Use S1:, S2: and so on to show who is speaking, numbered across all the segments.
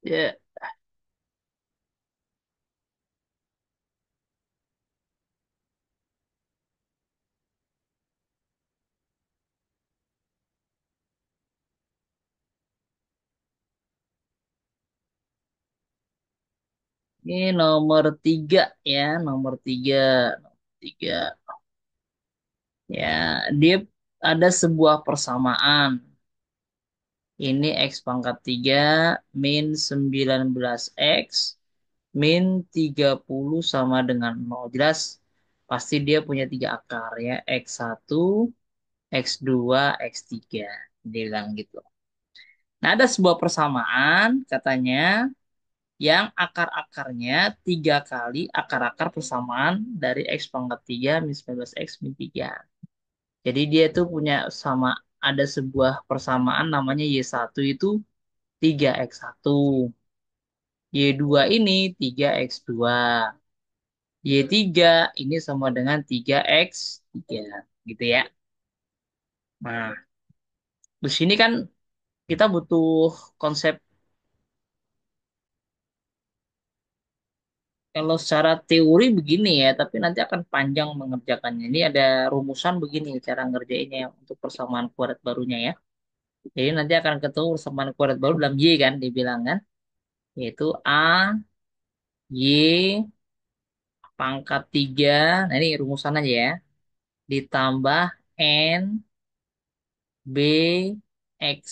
S1: Ya, ini nomor tiga ya, nomor tiga, nomor tiga. Ya, dia ada sebuah persamaan. Ini X pangkat 3 min 19 X min 30 sama dengan nol. Jelas pasti dia punya tiga akar ya. X1, X2, X3. Dia bilang gitu. Nah, ada sebuah persamaan katanya yang akar-akarnya tiga kali akar-akar persamaan dari X pangkat 3 min 19 X min 3. Jadi dia tuh punya sama ada sebuah persamaan namanya Y1 itu 3X1. Y2 ini 3X2. Y3 ini sama dengan 3X3. Gitu ya. Nah, di sini kan kita butuh konsep. Kalau secara teori begini ya, tapi nanti akan panjang mengerjakannya. Ini ada rumusan begini cara ngerjainnya untuk persamaan kuadrat barunya ya. Jadi nanti akan ketemu persamaan kuadrat baru dalam Y kan dibilang kan. Yaitu A, Y pangkat 3. Nah ini rumusan aja ya. Ditambah N, B, X,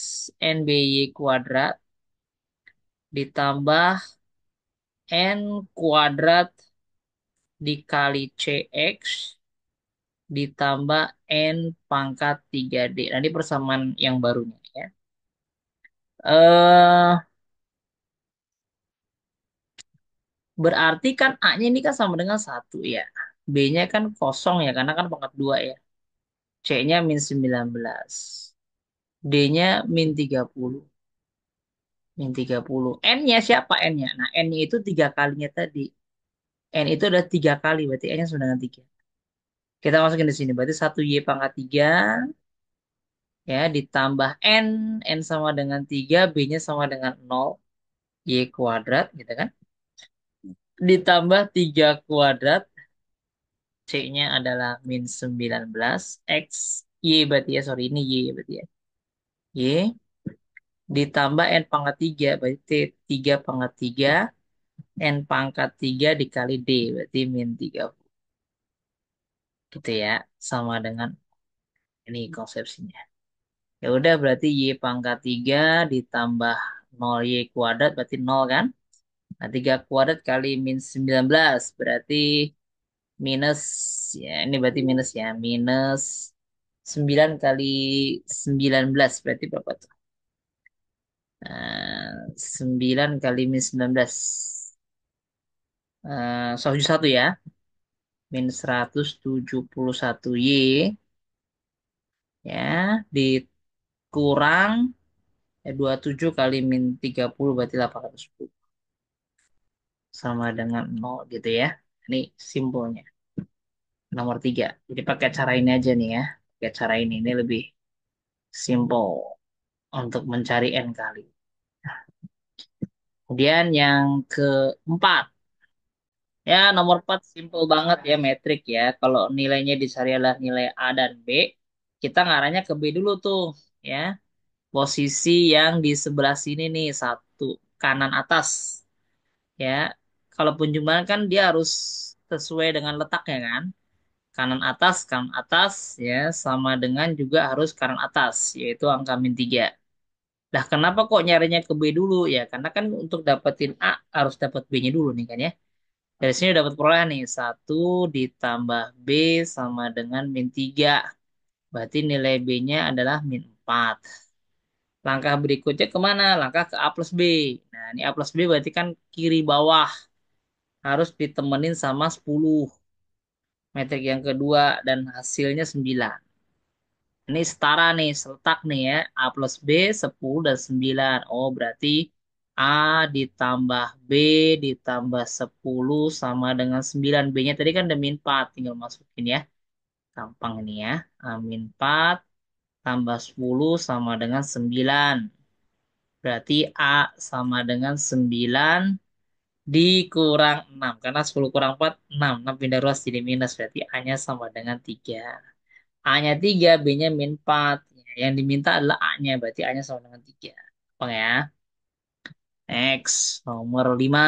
S1: N, B, Y kuadrat. Ditambah N kuadrat dikali CX ditambah N pangkat 3D. Nanti persamaan yang barunya ya. Eh berarti kan A-nya ini kan sama dengan satu ya. B-nya kan kosong ya karena kan pangkat 2 ya. C-nya min 19. D-nya min 30. Min 30. N-nya siapa N-nya? Nah, N-nya itu tiga kalinya tadi. N itu ada tiga kali, berarti N-nya sama dengan 3. Kita masukin di sini. Berarti satu Y pangkat 3 ya ditambah N. N sama dengan 3, B-nya sama dengan 0. Y kuadrat gitu kan. Ditambah 3 kuadrat, C-nya adalah min 19, X, Y berarti ya, sorry ini Y berarti ya. Y, ditambah N pangkat 3, berarti 3 pangkat 3, N pangkat 3 dikali D, berarti min 30. Gitu ya, sama dengan ini konsepsinya. Ya udah berarti Y pangkat 3 ditambah 0 Y kuadrat berarti 0 kan? Nah 3 kuadrat kali min 19 berarti minus, ya ini berarti minus ya, minus 9 kali 19 berarti berapa tuh? 9 kali min 19, 171 ya, min 171 Y ya, dikurang 27 kali min 30 berarti 810 sama dengan 0 gitu ya. Ini simpelnya. Nomor 3. Jadi pakai cara ini aja nih ya. Pakai cara ini lebih simple untuk mencari N kali. Kemudian yang keempat. Ya, nomor 4 simple banget ya, metrik ya. Kalau nilainya dicari adalah nilai A dan B, kita ngarahnya ke B dulu tuh ya. Posisi yang di sebelah sini nih, satu kanan atas ya. Kalau penjumlahan kan dia harus sesuai dengan letaknya kan. Kanan atas ya, sama dengan juga harus kanan atas, yaitu angka min 3. Nah, kenapa kok nyarinya ke B dulu ya? Karena kan untuk dapetin A harus dapat B-nya dulu nih kan ya. Dari sini dapat perolehan nih. Satu ditambah B sama dengan min 3. Berarti nilai B-nya adalah min 4. Langkah berikutnya kemana? Langkah ke A plus B. Nah, ini A plus B berarti kan kiri bawah. Harus ditemenin sama 10. Metrik yang kedua dan hasilnya 9. Ini setara nih, seletak nih ya. A plus B 10 dan 9. Oh, berarti A ditambah B ditambah 10 sama dengan 9. B-nya tadi kan udah min 4. Tinggal masukin ya. Gampang ini ya. A min 4 tambah 10 sama dengan 9. Berarti A sama dengan 9 dikurang 6. Karena 10 kurang 4, 6. 6 pindah ruas jadi minus. Berarti A-nya sama dengan 3. A-nya 3, B-nya min 4. Yang diminta adalah A-nya. Berarti A-nya sama dengan 3. Oke ya. Next, nomor 5.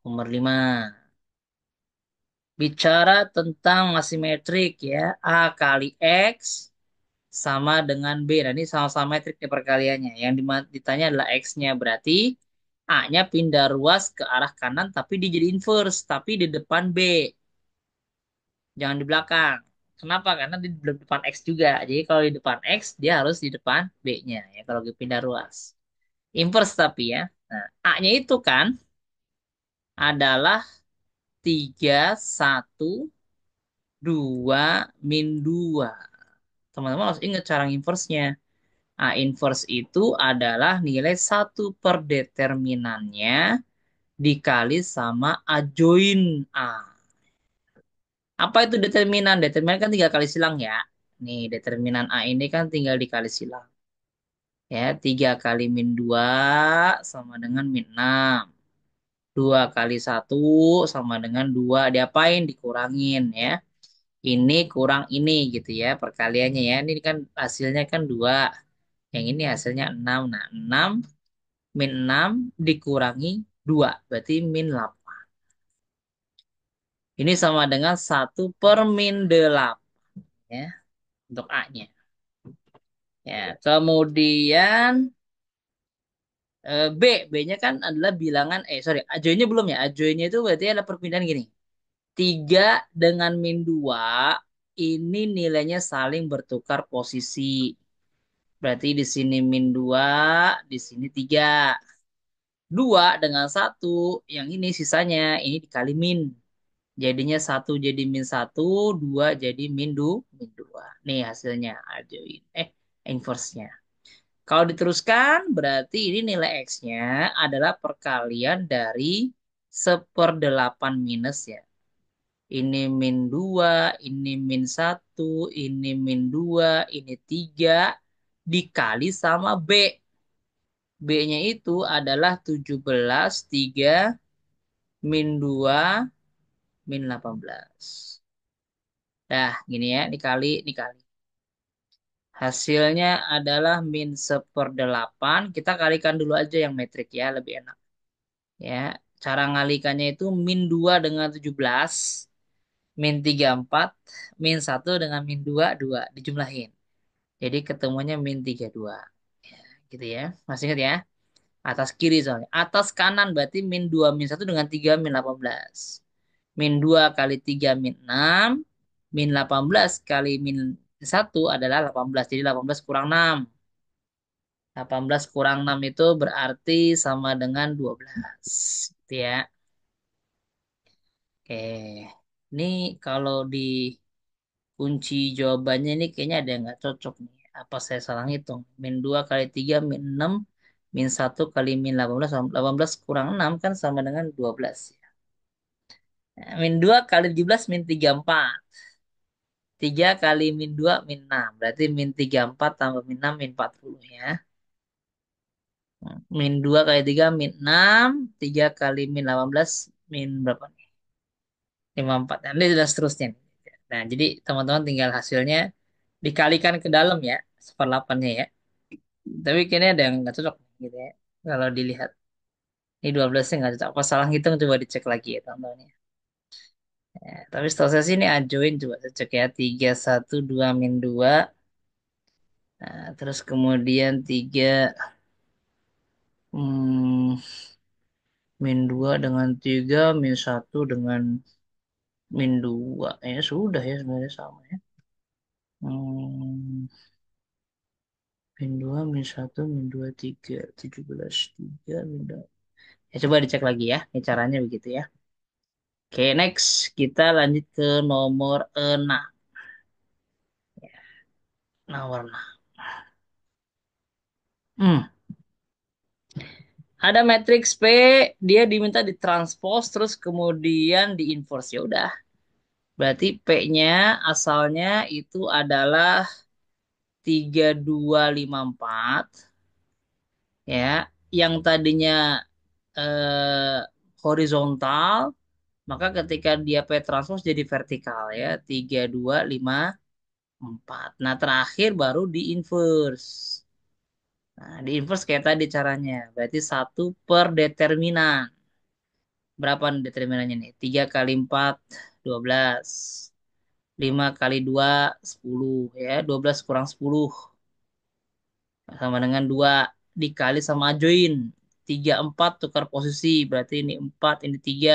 S1: Nomor 5. Bicara tentang asimetrik ya. A kali X sama dengan B. Nah, ini sama-sama metrik nih perkaliannya. Yang ditanya adalah X-nya. Berarti A-nya pindah ruas ke arah kanan tapi dia jadi inverse. Tapi di depan B. Jangan di belakang. Kenapa? Karena di depan X juga. Jadi kalau di depan X, dia harus di depan B-nya. Ya, kalau pindah ruas. Inverse tapi ya. Nah, A-nya itu kan adalah 3, 1, 2, min 2. Teman-teman harus ingat cara inverse-nya. A inverse itu adalah nilai 1 per determinannya dikali sama A join A. Apa itu determinan? Determinan kan tinggal kali silang ya. Nih, determinan A ini kan tinggal dikali silang. Ya, 3 kali min 2 sama dengan min 6. 2 kali 1 sama dengan 2. Diapain? Dikurangin ya. Ini kurang ini gitu ya perkaliannya ya. Ini kan hasilnya kan 2. Yang ini hasilnya 6. Nah, 6 min 6 dikurangi 2. Berarti min 8. Ini sama dengan 1 per min 8 ya untuk A-nya. Ya, kemudian B, B-nya kan adalah bilangan, sorry, ajoinnya belum ya. Ajoinnya itu berarti ada perpindahan gini. 3 dengan min 2 ini nilainya saling bertukar posisi. Berarti di sini min 2, di sini 3. 2 dengan 1, yang ini sisanya, ini dikali min. Jadinya 1 jadi min 1, 2 jadi min 2. Nih hasilnya, ajoin. Inverse-nya. Kalau diteruskan, berarti ini nilai X-nya adalah perkalian dari 1/8 minus ya. Ini min 2, ini min 1, ini min 2, ini 3, dikali sama B. B-nya itu adalah 17, 3, min 2, min 18. Dah, gini ya, dikali, dikali. Hasilnya adalah min 1/8. Kita kalikan dulu aja yang metrik ya, lebih enak. Ya, cara ngalikannya itu min 2 dengan 17, min 34, min 1 dengan min 2, 2. Dijumlahin. Jadi ketemunya min 32. Ya, gitu ya. Masih ingat ya? Atas kiri soalnya. Atas kanan berarti min 2, min 1 dengan 3, min 18. Min 2 kali 3, min 6. Min 18 kali min 1 adalah 18. Jadi 18 kurang 6. 18 kurang 6 itu berarti sama dengan 12. Gitu ya. Oke. Ini kalau di kunci jawabannya ini kayaknya ada yang nggak cocok nih. Apa saya salah ngitung? Min 2 kali 3 min 6 min 1 kali min 18. 18 kurang 6 kan sama dengan 12. Nah, min 2 kali 17 min 34. 3 kali min 2 min 6. Berarti min 34 tambah min 6 min 40 ya. Min 2 kali 3 min 6. 3 kali min 18 min berapa nih? 54. Nanti dan seterusnya. Nah, jadi teman-teman tinggal hasilnya dikalikan ke dalam ya. 1/8-nya ya. Tapi kayaknya ada yang nggak cocok gitu ya. Kalau dilihat. Ini 12-nya nggak cocok. Apa salah ngitung coba dicek lagi ya teman-teman ya. Ya, tapi setahu saya sih ini ajoin coba cek ya. 3, 1, 2, min 2. Nah, terus kemudian 3 hmm, min 2 dengan 3 min 1 dengan min 2. Ya sudah ya sebenarnya sama ya. Hmm, min 2 min 1 min 2 3 17 3 min 2. Ya coba dicek lagi ya. Ini caranya begitu ya. Oke, next. Kita lanjut ke nomor 6. Nomor 6. Hmm. Ada matriks P, dia diminta ditranspos, terus kemudian diinverse. Ya udah. Berarti P-nya asalnya itu adalah 3254 ya, yang tadinya eh, horizontal, maka ketika dia P transpose jadi vertikal ya, 3254. Nah, terakhir baru di inverse. Nah, di inverse kayak tadi caranya. Berarti satu per determinan. Berapa nih determinannya nih? 3 kali 4, 12. 5 kali 2, 10. Ya, 12 kurang 10. Sama dengan 2 dikali sama join. 3 4 tukar posisi. Berarti ini 4, ini 3.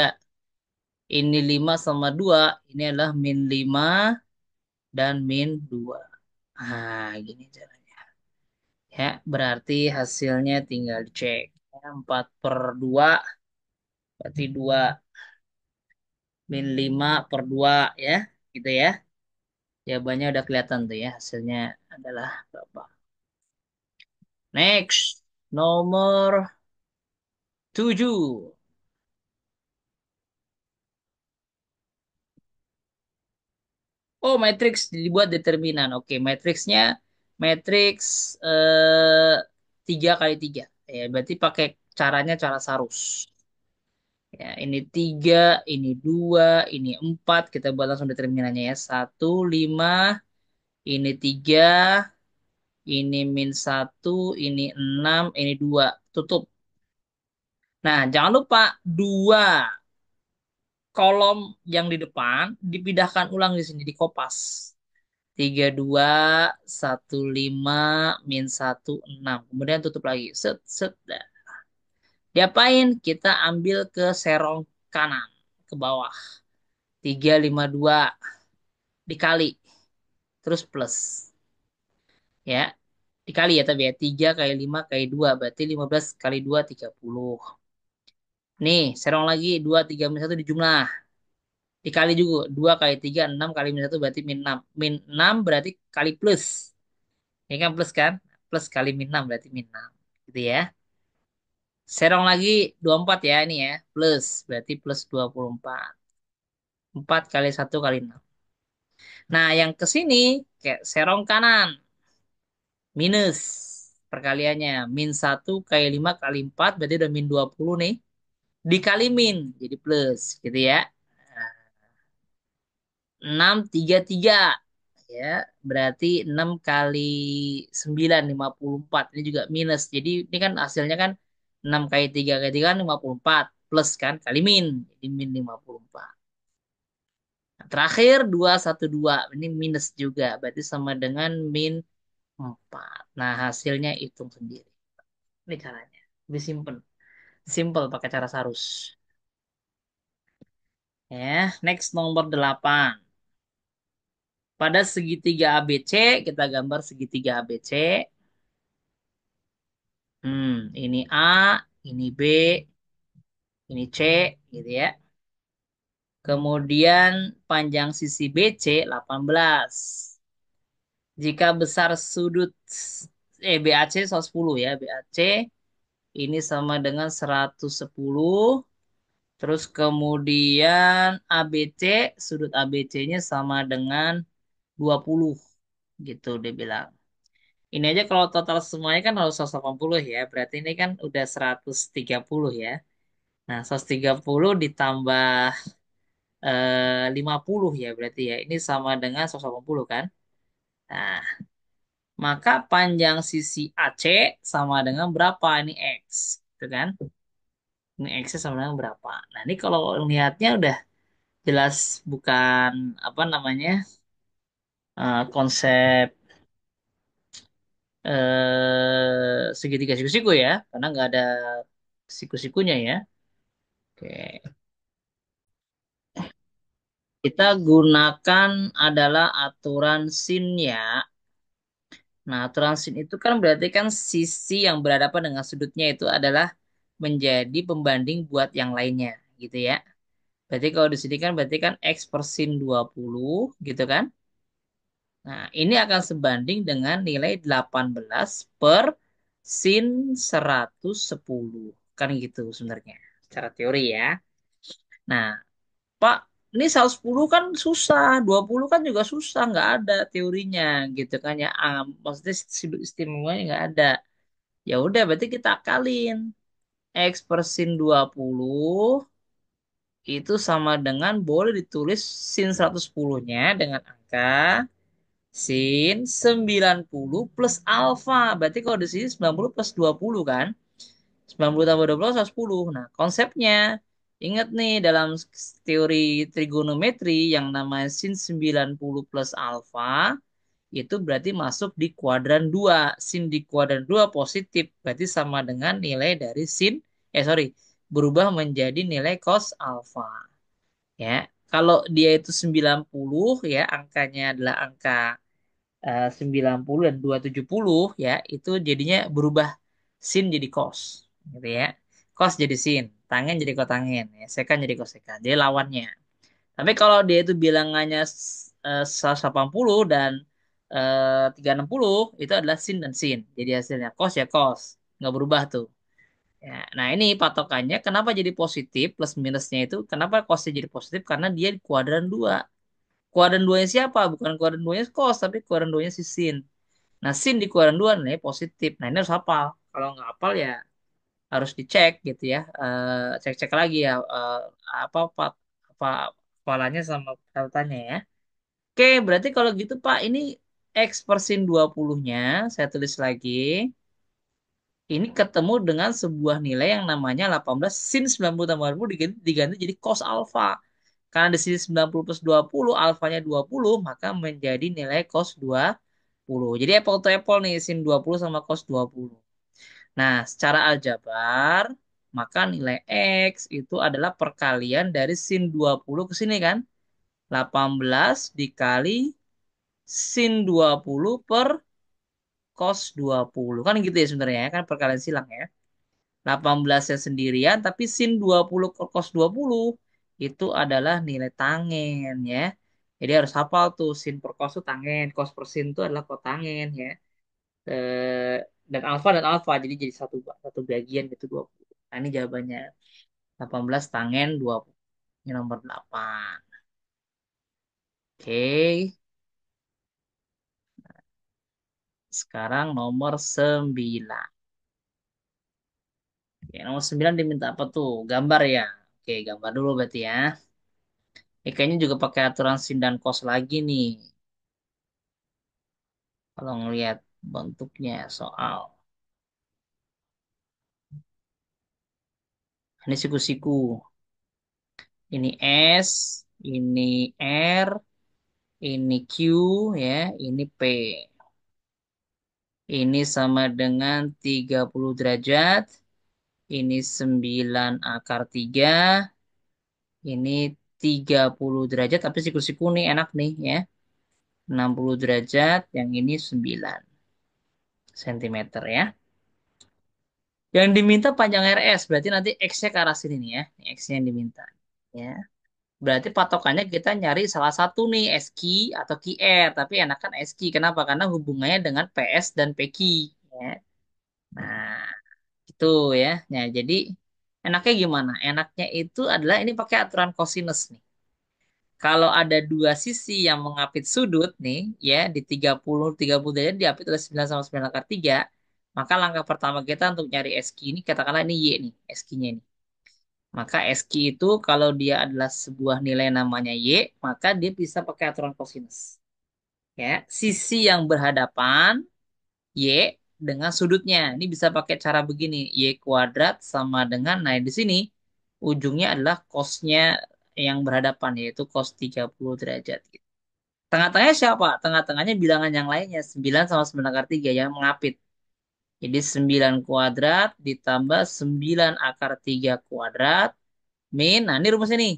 S1: Ini 5 sama 2. Ini adalah min 5 dan min 2. Ah, gini caranya. Ya, berarti hasilnya tinggal dicek. Ya, 4 per 2 berarti 2 min 5 per 2 ya. Gitu ya. Jawabannya udah kelihatan tuh ya. Hasilnya adalah berapa. Next. Nomor 7. Oh, matriks dibuat determinan. Oke, matriksnya matriks eh, 3 kali 3. Ya, berarti pakai caranya cara sarus. Ya, ini 3, ini 2, ini 4. Kita buat langsung determinannya ya. 1, 5, ini 3, ini min 1, ini 6, ini 2. Tutup. Nah, jangan lupa 2 kolom yang di depan dipindahkan ulang di sini, di kopas. 32, 15, min 16. Kemudian tutup lagi. Set, set. Dah. Diapain? Kita ambil ke serong kanan. Ke bawah. 352 dikali. Terus plus. Ya. Dikali ya tapi ya. 3 kali 5 kali 2. Berarti 15 kali 2, 30. Nih, serong lagi. 2, 3, min 1 dijumlah. Dikali juga. 2 kali 3, 6 kali min 1 berarti min 6. Min 6 berarti kali plus. Ini kan plus kan? Plus kali min 6 berarti min 6. Gitu ya. Serong lagi 24 ya ini ya. Plus. Berarti plus 24. 4 kali 1 kali 6. Nah yang ke sini kayak serong kanan. Minus. Perkaliannya. Min 1 kali 5 kali 4. Berarti udah min 20 nih. Dikali min. Jadi plus. Gitu ya. Nah, 6, 3, 3. Ya, berarti 6 kali 9, 54. Ini juga minus. Jadi ini kan hasilnya kan 6 kali 3 kali 3 kan 54. Plus kan, kali min. Jadi min 54. Nah, terakhir 212. Ini minus juga. Berarti sama dengan min 4. Nah, hasilnya hitung sendiri. Ini caranya. Lebih simple. Simple pakai cara sarus. Ya, next nomor 8. Pada segitiga ABC, kita gambar segitiga ABC. Ini A, ini B, ini C, gitu ya. Kemudian panjang sisi BC 18. Jika besar sudut BAC 110 ya, BAC ini sama dengan 110. Terus kemudian ABC, sudut ABC-nya sama dengan 20 gitu dia bilang. Ini aja kalau total semuanya kan harus 180 ya. Berarti ini kan udah 130 ya. Nah, 130 ditambah 50 ya berarti ya. Ini sama dengan 180 kan. Nah, maka panjang sisi AC sama dengan berapa? Ini X. Gitu kan. Ini X sama dengan berapa? Nah, ini kalau lihatnya udah jelas bukan apa namanya konsep segitiga siku-siku ya. Karena nggak ada siku-sikunya ya. Oke. Kita gunakan adalah aturan sin ya. Nah, aturan sin itu kan berarti kan sisi yang berhadapan dengan sudutnya itu adalah menjadi pembanding buat yang lainnya, gitu ya. Berarti kalau di sini kan berarti kan X per sin 20, gitu kan. Nah, ini akan sebanding dengan nilai 18 per sin 110. Kan gitu sebenarnya, secara teori ya. Nah, Pak, ini 110 kan susah, 20 kan juga susah, nggak ada teorinya gitu kan ya. Maksudnya istimewanya nggak ada. Ya udah berarti kita akalin. X per sin 20 itu sama dengan boleh ditulis sin 110-nya dengan angka sin 90 plus alfa. Berarti kalau di sini 90 plus 20 kan? 90 tambah 20 110. Nah, konsepnya ingat nih dalam teori trigonometri yang namanya sin 90 plus alfa itu berarti masuk di kuadran 2. Sin di kuadran 2 positif berarti sama dengan nilai dari sin sorry, berubah menjadi nilai cos alfa. Ya. Kalau dia itu 90 ya, angkanya adalah angka 90 dan 270 ya, itu jadinya berubah sin jadi cos gitu ya. Cos jadi sin, tangen jadi kotangen, ya. Sekan jadi kosekan. Jadi lawannya. Tapi kalau dia itu bilangannya 180 dan 360 itu adalah sin dan sin. Jadi hasilnya cos ya cos, nggak berubah tuh. Ya, nah ini patokannya kenapa jadi positif plus minusnya itu kenapa cosnya jadi positif karena dia di kuadran 2. Kuadran 2-nya siapa? Bukan kuadran 2-nya cos tapi kuadran 2-nya si sin. Nah, sin di kuadran 2 nih positif. Nah, ini harus hafal. Kalau nggak hafal ya harus dicek gitu ya. Cek-cek lagi ya apa apa hafalannya sama catatannya ya. Oke, berarti kalau gitu Pak, ini X per sin 20-nya saya tulis lagi. Ini ketemu dengan sebuah nilai yang namanya 18 sin 90 tambah 20 diganti jadi cos alfa. Karena di sini 90 plus 20, alfanya 20, maka menjadi nilai cos 20. Jadi apple to apple nih, sin 20 sama cos 20. Nah, secara aljabar, maka nilai X itu adalah perkalian dari sin 20 ke sini kan. 18 dikali sin 20 per cos 20. Kan gitu ya sebenarnya ya, kan perkalian silang ya. 18 yang sendirian, tapi sin 20 ke cos 20 itu adalah nilai tangen ya. Jadi harus hafal tuh sin per cos itu tangen, cos per sin itu adalah kotangen ya. Eh, dan alfa jadi satu satu bagian gitu 20. Nah, ini jawabannya 18 tangen 20. Ini nomor 8. Oke, sekarang nomor 9. Oke, nomor 9 diminta apa tuh? Gambar ya. Oke, gambar dulu berarti ya. Ini kayaknya juga pakai aturan sin dan cos lagi nih. Kalau ngelihat bentuknya soal. Ini siku-siku. Ini S, ini R, ini Q ya, ini P. Ini sama dengan 30 derajat. Ini 9 akar 3. Ini 30 derajat. Tapi siku-siku nih enak nih ya. 60 derajat. Yang ini 9 sentimeter ya. Yang diminta panjang RS. Berarti nanti X-nya ke arah sini nih ya. Ini X-nya yang diminta. Ya. Berarti patokannya kita nyari salah satu nih SQ atau QR. Tapi enakan SQ. Kenapa? Karena hubungannya dengan PS dan PQ. Ya. Nah, itu ya. Nah, jadi enaknya gimana? Enaknya itu adalah ini pakai aturan kosinus nih. Kalau ada dua sisi yang mengapit sudut nih, ya di 30 derajat diapit oleh 9 sama 9 akar 3, maka langkah pertama kita untuk nyari SQ ini, katakanlah ini Y nih, SQ-nya ini. Maka SQ itu kalau dia adalah sebuah nilai namanya Y, maka dia bisa pakai aturan kosinus. Ya, sisi yang berhadapan Y dengan sudutnya. Ini bisa pakai cara begini. Y kuadrat sama dengan, nah di sini ujungnya adalah cosnya yang berhadapan, yaitu cos 30 derajat. Gitu. Tengah-tengahnya siapa? Tengah-tengahnya bilangan yang lainnya. 9 sama 9 akar 3 yang mengapit. Jadi 9 kuadrat ditambah 9 akar 3 kuadrat. Min, nah ini rumusnya nih.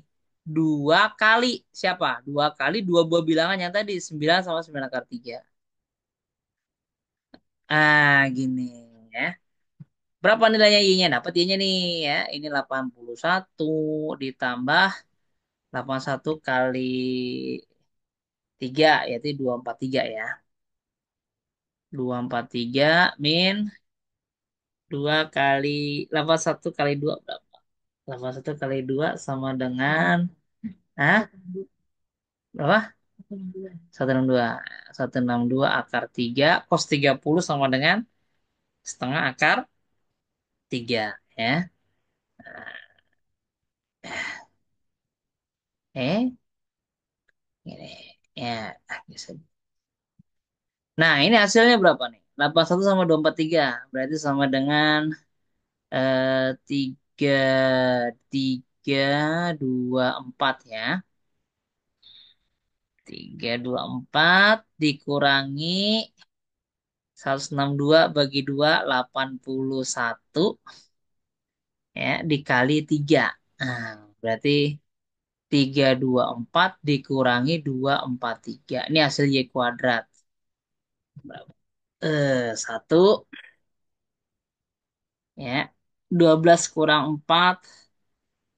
S1: Dua kali siapa? Dua kali dua buah bilangan yang tadi. 9 sama 9 akar 3. Ah, gini ya. Berapa nilainya Y-nya? Dapat Y-nya nih ya. Ini 81 ditambah 81 kali 3 yaitu 243 ya. 243 min 2 kali 81 kali 2 berapa? 81 kali 2 sama dengan Hah? Berapa? 162. 162 akar 3 cos 30 sama dengan setengah akar 3 ya. Eh, ini ya. Bisa. Nah, ini hasilnya berapa nih? 81 sama 243. Berarti sama dengan 3 3 2 4 ya. 324 dikurangi 162 bagi 2 81 ya dikali 3. Nah, berarti 324 dikurangi 243. Ini hasil Y kuadrat. Berapa? 1 ya. 12 kurang 4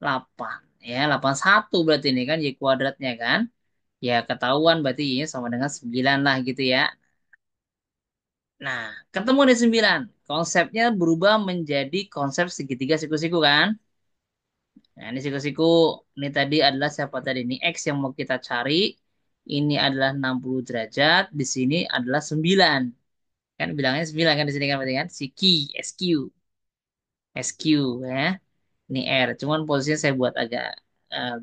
S1: 8 ya. 81 berarti ini kan Y kuadratnya kan. Ya ketahuan berarti Y sama dengan 9 lah gitu ya. Nah, ketemu di 9. Konsepnya berubah menjadi konsep segitiga siku-siku kan. Nah, ini siku-siku. Ini tadi adalah siapa tadi? Ini X yang mau kita cari. Ini adalah 60 derajat. Di sini adalah 9. Kan bilangnya 9 kan di sini kan berarti kan? SQ, SQ, SQ ya. Ini R. Cuman posisinya saya buat agak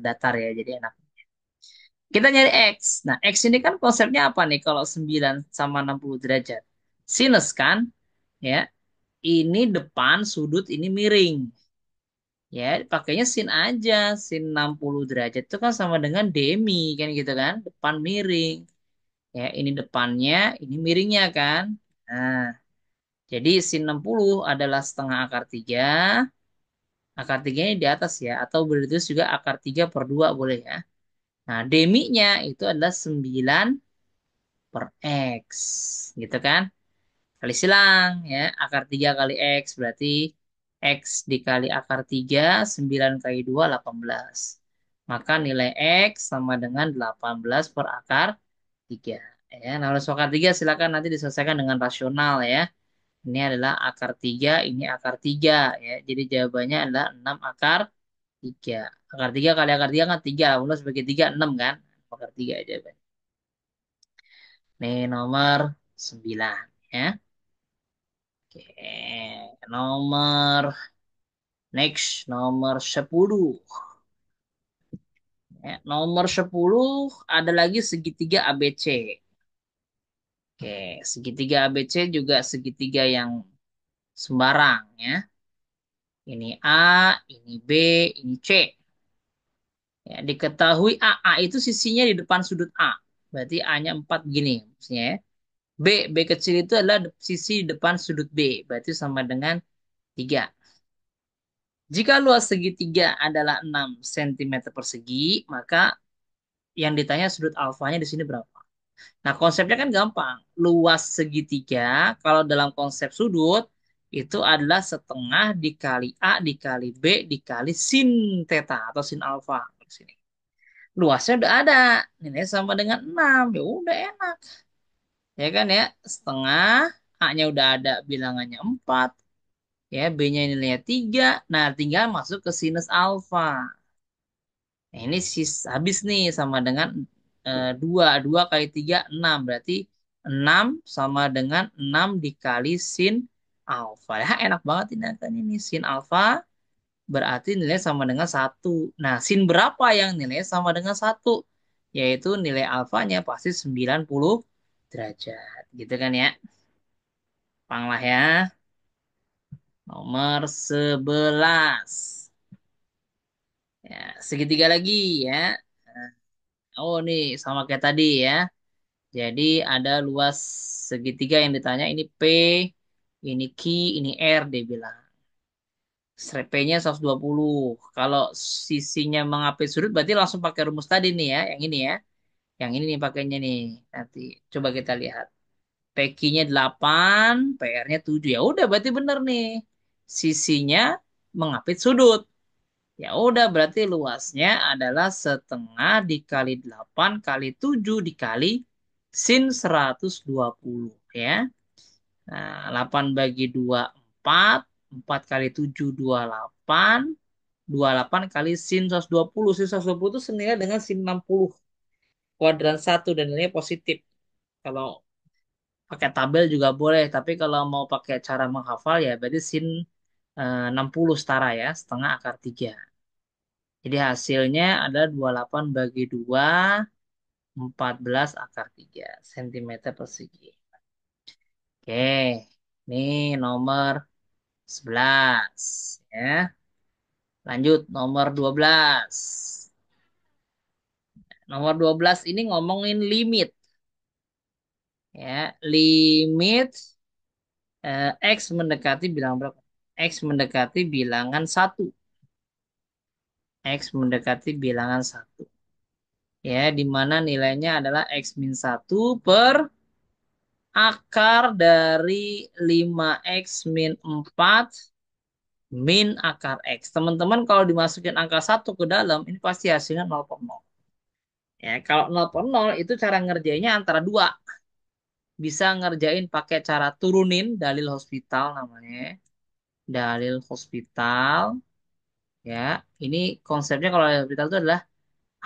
S1: datar ya, jadi enak. Kita nyari X. Nah, X ini kan konsepnya apa nih kalau 9 sama 60 derajat? Sinus kan? Ya. Ini depan sudut ini miring. Ya, pakainya sin aja. Sin 60 derajat itu kan sama dengan demi kan gitu kan? Depan miring. Ya, ini depannya, ini miringnya kan? Nah, jadi sin 60 adalah setengah akar 3. Akar 3 ini di atas ya. Atau berdua juga akar 3 per 2 boleh ya. Nah, deminya itu adalah 9 per X. Gitu kan? Kali silang ya. Akar 3 kali X berarti X dikali akar 3 9 kali 2 18. Maka nilai X sama dengan 18 per akar 3. Ya, nah, oleh akar 3 silakan nanti diselesaikan dengan rasional ya. Ini adalah akar 3, ini akar 3 ya. Jadi jawabannya adalah 6 akar 3. Akar 3 kali akar 3 kan 3. 18 sebagai 3, 6 kan? Akar 3 jawabannya. Nih nomor 9 ya. Oke, nomor next, nomor 10. Ya, nomor 10 ada lagi segitiga ABC. Oke, segitiga ABC juga segitiga yang sembarang ya. Ini A, ini B, ini C. Ya, diketahui AA itu sisinya di depan sudut A. Berarti A-nya 4 gini maksudnya ya. B kecil itu adalah sisi depan sudut B. Berarti sama dengan 3. Jika luas segitiga adalah 6 cm persegi, maka yang ditanya sudut alfanya di sini berapa? Nah, konsepnya kan gampang. Luas segitiga, kalau dalam konsep sudut, itu adalah setengah dikali A dikali B dikali sin theta atau sin alfa. Di sini. Luasnya udah ada. Nilainya sama dengan 6. Ya udah enak. Ya kan ya? Setengah, A-nya udah ada bilangannya 4. Ya, B-nya nilainya 3. Nah, tinggal masuk ke sinus alfa. Nah, ini habis nih sama dengan 2. 2 kali 3, 6. Berarti 6 sama dengan 6 dikali sin alfa. Ya, enak banget ini kan ini. Sin alfa berarti nilai sama dengan 1. Nah, sin berapa yang nilai sama dengan 1? Yaitu nilai alfanya pasti 90 derajat. Gitu kan ya. Panglah ya. Nomor 11. Ya, segitiga lagi ya. Oh, nih sama kayak tadi ya. Jadi ada luas segitiga yang ditanya ini P, ini Q, ini R dia bilang. P-nya 120. Kalau sisinya mengapit sudut berarti langsung pakai rumus tadi nih ya, yang ini ya. Yang ini nih pakainya nih. Nanti coba kita lihat. PQ-nya 8, PR-nya 7. Ya udah berarti bener nih. Sisinya mengapit sudut. Ya udah berarti luasnya adalah setengah dikali 8 kali 7 dikali sin 120 ya. Nah, 8 bagi 2 4, 4 kali 7 28, 28 kali sin 120. Sin 120 itu senilai dengan sin 60 kuadran satu dan nilainya positif. Kalau pakai tabel juga boleh, tapi kalau mau pakai cara menghafal ya berarti sin 60 setara ya, setengah akar 3. Jadi hasilnya ada 28 bagi 2, 14 akar 3 cm persegi. Oke, ini nomor 11 ya. Lanjut nomor 12. Nomor 12 ini ngomongin limit ya. Limit X mendekati bilangan berapa? X mendekati bilangan satu. X mendekati bilangan satu. Ya, di mana nilainya adalah X min satu per akar dari 5X min 4 min akar X. Teman-teman kalau dimasukin angka satu ke dalam, ini pasti hasilnya 0,0. Ya, kalau 0,0 itu cara ngerjainnya antara dua. Bisa ngerjain pakai cara turunin dalil hospital namanya. Dalil hospital. Ya, ini konsepnya kalau dalil hospital itu adalah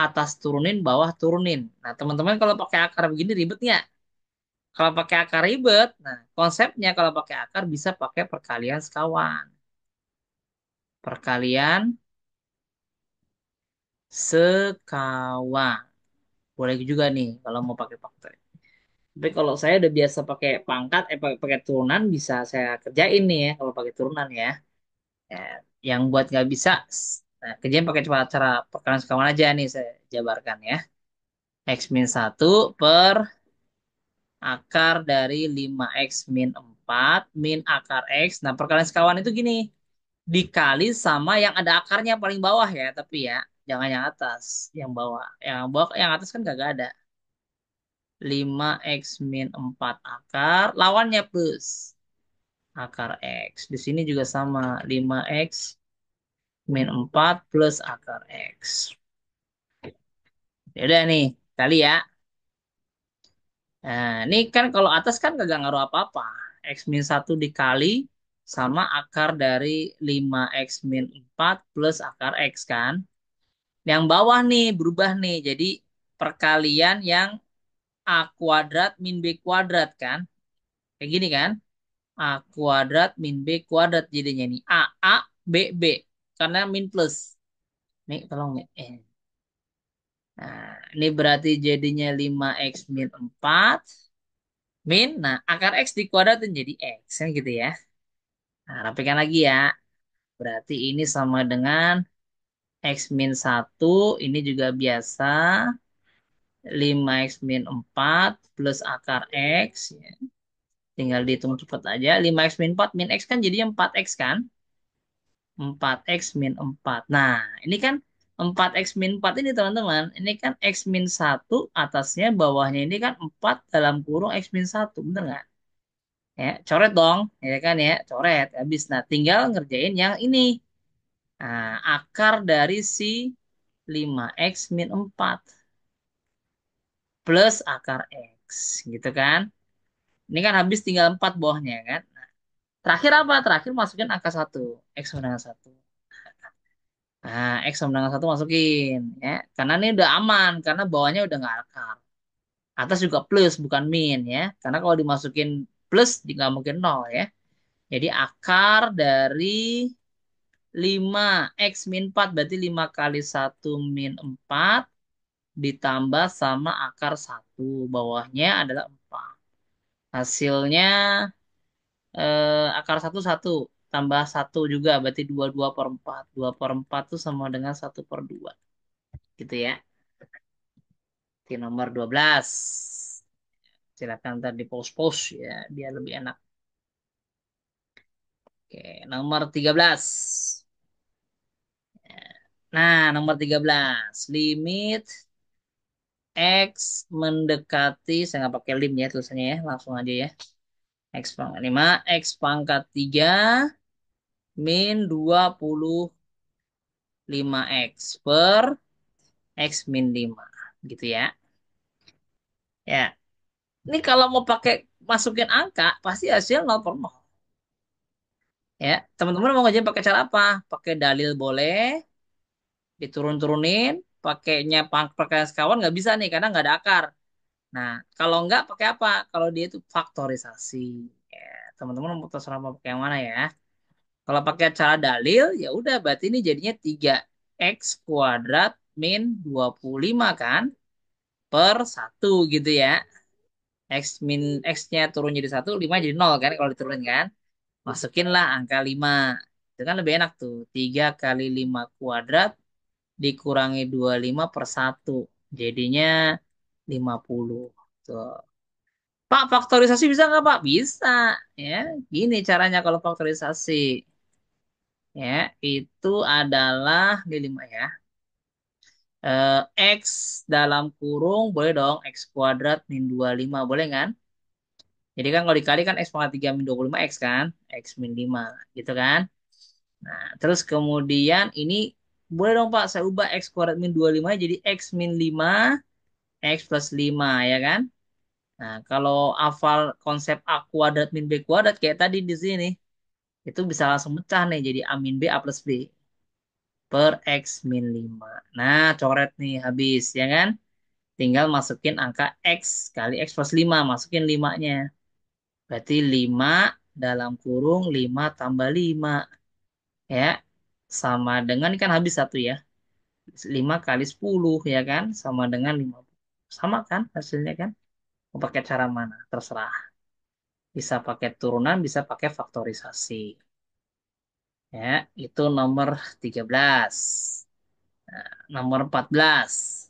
S1: atas turunin, bawah turunin. Nah, teman-teman kalau pakai akar begini ribet nggak? Kalau pakai akar ribet, nah konsepnya kalau pakai akar bisa pakai perkalian sekawan. Perkalian sekawan. Boleh juga nih kalau mau pakai faktor. Tapi kalau saya udah biasa pakai pangkat, pakai turunan bisa saya kerjain nih ya kalau pakai turunan ya. Ya, yang buat nggak bisa, nah, kerjain pakai cara perkalian sekawan aja nih saya jabarkan ya. X min satu per akar dari 5X min 4 min akar X. Nah perkalian sekawan itu gini, dikali sama yang ada akarnya paling bawah ya, tapi ya jangan yang atas, yang bawah. Yang bawah, yang atas kan kagak ada. 5X min 4 akar, lawannya plus akar X. Di sini juga sama, 5X min 4 plus akar X. Ya udah nih, kali ya. Nah, ini kan kalau atas kan kagak ngaruh apa-apa. X min satu dikali sama akar dari 5X min 4 plus akar X kan. Yang bawah nih berubah nih. Jadi perkalian yang A kuadrat min B kuadrat kan. Kayak gini kan. A kuadrat min B kuadrat jadinya nih. A, B, B. Karena min plus. Nih tolong nih. Nah, ini berarti jadinya 5X min 4 min. Nah, akar X dikuadratin jadi X. Kan gitu ya. Nah, rapikan lagi ya. Berarti ini sama dengan X min satu. Ini juga biasa. 5X min 4 plus akar X. Ya. Tinggal dihitung cepat aja. 5X min 4 min X kan jadinya 4X kan? 4X min 4. Nah, ini kan 4X min 4 ini teman-teman. Ini kan X min satu atasnya bawahnya ini kan 4 dalam kurung X min satu. Bener nggak? Ya, coret dong. Ya kan ya, coret. Habis. Nah, tinggal ngerjain yang ini. Nah, akar dari si 5X min 4 plus akar X. Gitu kan? Ini kan habis tinggal 4 bawahnya kan? Terakhir apa? Terakhir masukin angka satu. X sama dengan satu. Nah, X sama dengan satu masukin. Ya. Karena ini udah aman. Karena bawahnya udah nggak akar. Atas juga plus, bukan min. Ya. Karena kalau dimasukin plus, nggak mungkin nol ya. Jadi akar dari 5 X min 4. Berarti 5 kali satu min 4. Ditambah sama akar satu. Bawahnya adalah 4. Hasilnya akar satu satu tambah satu juga berarti dua per empat. Dua per empat tuh sama dengan satu per dua. Gitu ya. Di nomor 12. Silakan ntar di post-post ya biar lebih enak. Oke, nomor 13. Nah, nomor 13. Limit X mendekati, saya nggak pakai lim ya tulisannya ya, langsung aja ya. X pangkat 5, X pangkat 3 min 25X per X min 5. Gitu ya. Ya, ini kalau mau pakai masukin angka, pasti hasil 0 per 0. Ya, teman-teman mau ngajarin pakai cara apa? Pakai dalil boleh, Diturun-turunin, pakainya pakai sekawan nggak bisa nih karena nggak ada akar. Nah, kalau nggak pakai apa? Kalau dia itu faktorisasi. Ya, teman-teman mau terserah mau pakai yang mana ya. Kalau pakai cara dalil, ya udah berarti ini jadinya 3x kuadrat min 25 kan per satu gitu ya. X min X-nya turun jadi satu, 5 jadi nol kan kalau diturunin kan. Masukinlah angka 5. Itu kan lebih enak tuh. 3 kali 5 kuadrat dikurangi 25 per satu. Jadinya 50. Tuh. Pak, faktorisasi bisa nggak Pak? Bisa. Ya, gini caranya kalau faktorisasi. Ya, itu adalah di 5 ya. X dalam kurung boleh dong X kuadrat min 25 boleh kan? Jadi kan kalau dikali kan X pangkat 3 min 25 X kan? X min 5 gitu kan? Nah, terus kemudian ini boleh dong Pak saya ubah X kuadrat min 25 jadi X min 5 X plus 5 ya kan? Nah, kalau hafal konsep A kuadrat min B kuadrat kayak tadi di sini, itu bisa langsung pecah nih jadi A min B A plus B per X min 5. Nah, coret nih habis ya kan? Tinggal masukin angka X kali X plus 5, masukin 5-nya. Berarti 5 dalam kurung 5 tambah 5 ya. Sama dengan ini kan habis satu ya. 5 kali 10 ya kan? Sama dengan 50. Sama kan hasilnya kan? Mau pakai cara mana? Terserah. Bisa pakai turunan, bisa pakai faktorisasi. Ya, itu nomor 13. Nah, nomor 14.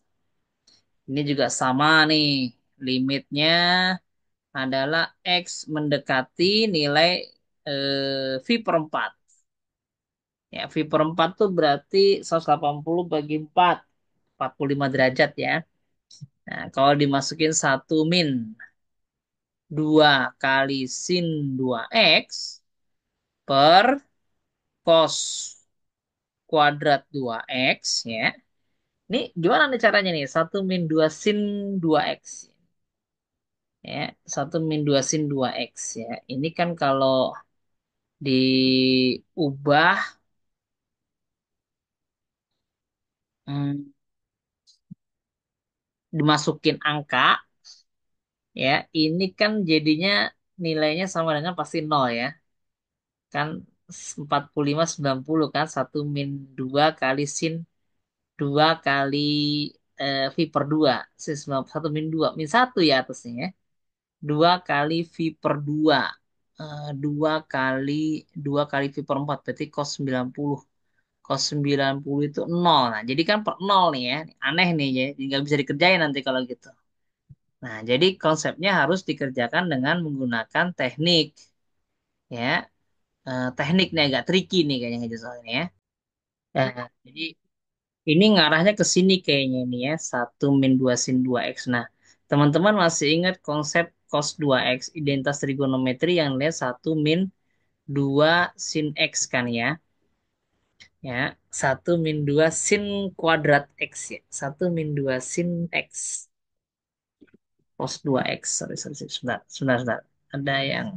S1: Ini juga sama nih. Limitnya adalah X mendekati nilai V per 4. Ya, V per 4 tuh berarti 180 bagi 4. 45 derajat ya. Nah, kalau dimasukin 1 min 2 kali sin 2x per cos kuadrat 2x ya. Ini gimana nih caranya nih? 1 min 2 sin 2x. Ya, 1 min 2 sin 2x ya. Ini kan kalau diubah hmm, dimasukin angka ya, ini kan jadinya nilainya sama dengan pasti nol ya. Kan 45 90 kan 1 min 2 kali sin 2 V per 2. 1 min 2 min 1 ya atasnya ya. 2 kali V per 2. 2 kali V per 4 berarti cos 90. Cos 90 itu nol. Nah, jadi kan per nol nih ya. Aneh nih ya. Jadi nggak bisa dikerjain nanti kalau gitu. Nah, jadi konsepnya harus dikerjakan dengan menggunakan teknik. Ya, teknik nih agak tricky nih kayaknya gitu soalnya ya. Jadi ini ngarahnya ke sini kayaknya nih ya. 1 min 2 sin 2x. Nah, teman-teman masih ingat konsep cos 2x identitas trigonometri yang lihat 1 min 2 sin x kan ya. Ya, 1 min 2 sin kuadrat x ya. 1 min 2 sin x cos 2x. Sorry, sorry, sorry. Sebentar, sebentar, sebentar. Ada yang